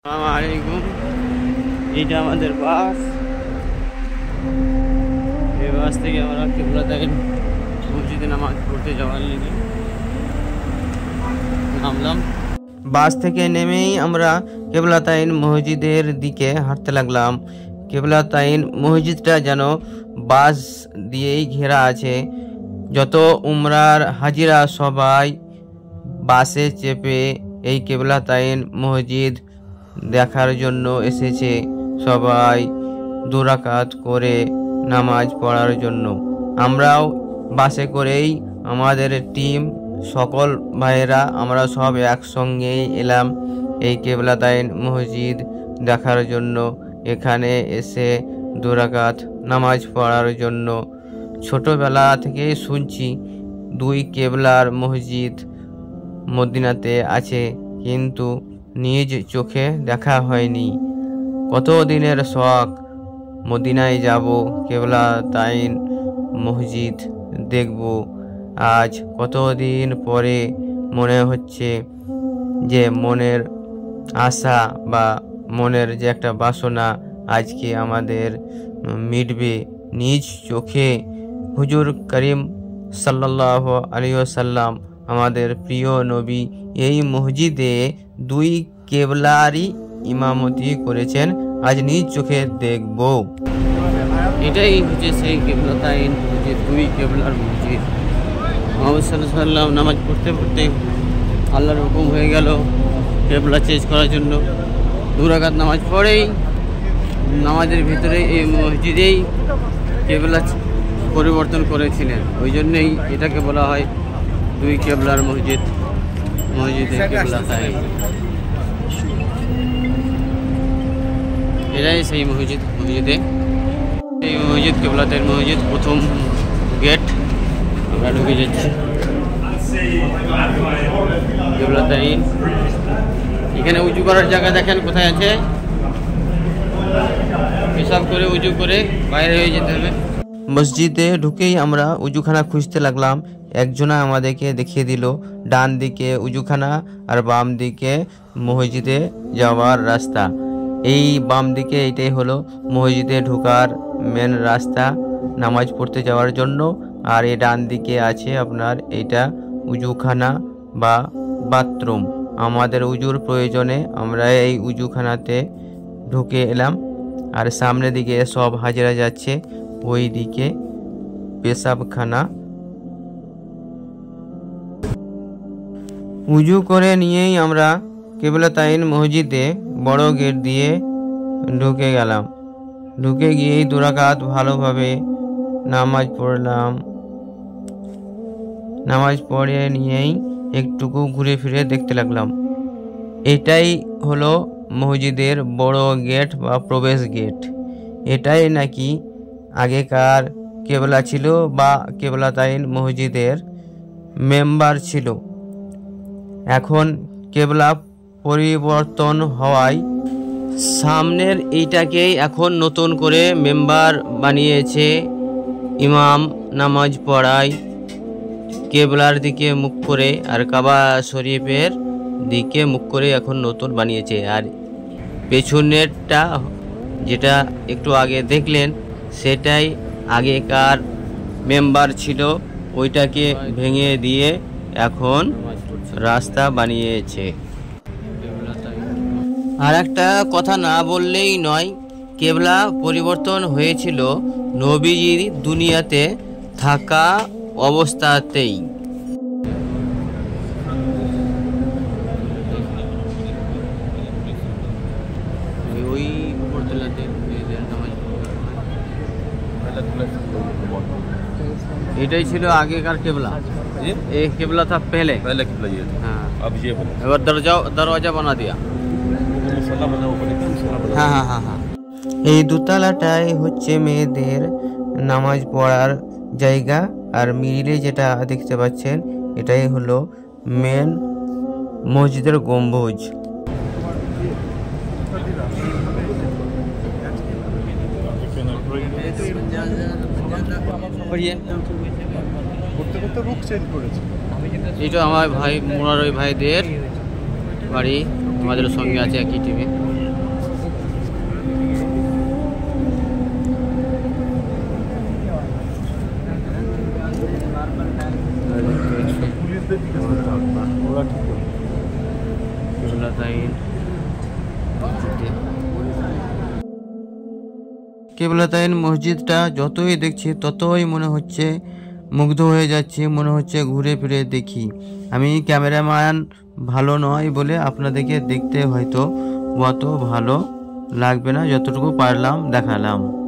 আসসালামাইকুম। এইটা আমাদের বাস। এই বাস থেকে আমরা কিবলাতাইন মসজিদে নামাজ পড়তে যাওয়ার লেগে নামলাম। বাস থেকে নেমেই আমরা কিবলাতাইন মসজিদের দিকে হাঁটতে লাগলাম। কিবলাতাইন মসজিদটা যেন বাস দিয়েই ঘেরা আছে। যত উমরার হাজিরা সবাই বাসে চেপে এই কিবলাতাইন মসজিদ দেখার জন্য এসেছে। সবাই 2 রাকাত করে নামাজ পড়ার জন্য। আমরাও বাসে করেই আমাদের টিম সকল ভাইয়েরা আমরা সব একসঙ্গেই এলাম এই কিবলাতাইন মসজিদ দেখার জন্য। এখানে এসে 2 রাকাত নামাজ পড়ার জন্য। ছোটবেলা থেকেই শুনছি 2 কেবলার মসজিদ মদিনাতে আছে, কিন্তু নিজ চোখে দেখা হয়নি। কত দিনের শখ, মদিনায় যাব, কিবলাতাইন মসজিদ দেখব। আজ কতদিন পরে মনে হচ্ছে যে মনের আশা বা মনের যে একটা বাসনা আজকে আমাদের মিটবে। নিজ চোখে হুজুর করিম সাল্লাল্লাহু আলাইহি ওয়াসাল্লাম আমাদের প্রিয় নবী এই মসজিদে 2 কেবলারই ইমামতি করেছেন। আজ নিজ চোখে দেখব। এটাই হচ্ছে সেই কিবলাতাইন মসজিদ, 2 কেবলার মসজিদ। মুহাম্মদ সাল্লাল্লাহু আলাইহি ওয়াসাল্লাম নামাজ পড়তে পড়তে আল্লাহর হুকুম হয়ে গেল কেবলা চেঞ্জ করার জন্য। 2 রাকাত নামাজ পড়েই নামাজের ভিতরে এই মসজিদেই কেবলা পরিবর্তন করেছিলেন। ওই জন্যই এটাকে বলা হয় 2 কেবলার মসজিদ, মসজিদে কিবলাতাইন। এটাই সেই মসজিদে এই মসজিদ কিবলাতাইন মসজিদ প্রথম গেট। আমরা ঢুকে যাচ্ছি কিবলাতাইন। এখানে উঁচু করার জায়গা দেখেন কোথায় আছে, পেশাব করে উঁচু করে বাইরে হয়ে যেতে হবে। মসজিদে ঢুকেই আমরা উজুখানা খুঁজতে লাগলাম। একজনা আমাদেরকে দেখিয়ে দিল ডান দিকে উজুখানা আর বাম দিকে মসজিদে যাওয়ার রাস্তা। এই বাম দিকে এইটাই হলো মসজিদে ঢোকার মেন রাস্তা নামাজ পড়তে যাওয়ার জন্য। আর এই ডান দিকে আছে আপনার এইটা উজুখানা বা বাথরুম। আমাদের উজুর প্রয়োজনে আমরা এই উজুখানাতে ঢুকে এলাম। আর সামনের দিকে সব হাজিরা যাচ্ছে, ওই দিকে পেশাবখানা। উজু করে নিয়েই আমরা কিবলাতাইন মসজিদে বড় গেট দিয়ে ঢুকে গেলাম। ঢুকে গিয়েই 2 রাকাত ভালোভাবে নামাজ পড়লাম। নামাজ পড়ে নিয়েই একটুকু ঘুরে ফিরে দেখতে লাগলাম। এটাই হলো মসজিদের বড় গেট বা প্রবেশ গেট। এটাই নাকি আগেকার কেবলা ছিল বা কিবলাতাইন মসজিদের মেম্বার ছিল। এখন কেবলা পরিবর্তন হওয়ায় সামনের এইটাকেই এখন নতুন করে মেম্বার বানিয়েছে। ইমাম নামাজ পড়ায় কেবলার দিকে মুখ করে, আর কাবা শরীফের দিকে মুখ করে এখন নতুন বানিয়েছে। আর পেছনেরটা যেটা একটু আগে দেখলেন সেটাই আগেকার মেম্বার ছিল, ওইটাকে ভেঙে দিয়ে এখন রাস্তা বানিয়েছে। আর একটা কথা না বললেই নয়, কেবলা পরিবর্তন হয়েছিল নবীজির দুনিয়াতে থাকা অবস্থাতেই। ওই উপরতলাতে এটাই ছিল আগেকার কেবলা। ये केबला था पहले केबला ये था। हाँ, अब ये बना। और दरवाजा बना दिया। हाँ हाँ हाँ हाँ। এই দোতলাটাই হচ্ছে মেয়েদের নামাজ পড়ার জায়গা। আর মিডিলে যেটা দেখতে পাচ্ছেন এটাই হলো মেন মসজিদের গম্বুজ। এটা আমার ভাই মোরার ওই ভাইদের বাড়ি, আমাদের সঙ্গে আছে একই টিমে। কেবলাতাইন মসজিদটা যতই দেখছি ততই মনে হচ্ছে মুগ্ধ হয়ে যাচ্ছে, মনে হচ্ছে ঘুরে ফিরে দেখি। আমি ক্যামেরাম্যান ভালো নয় বলে আপনাদেরকে দেখতে হয়তো অত ভালো লাগবে না, যতটুকু পারলাম দেখালাম।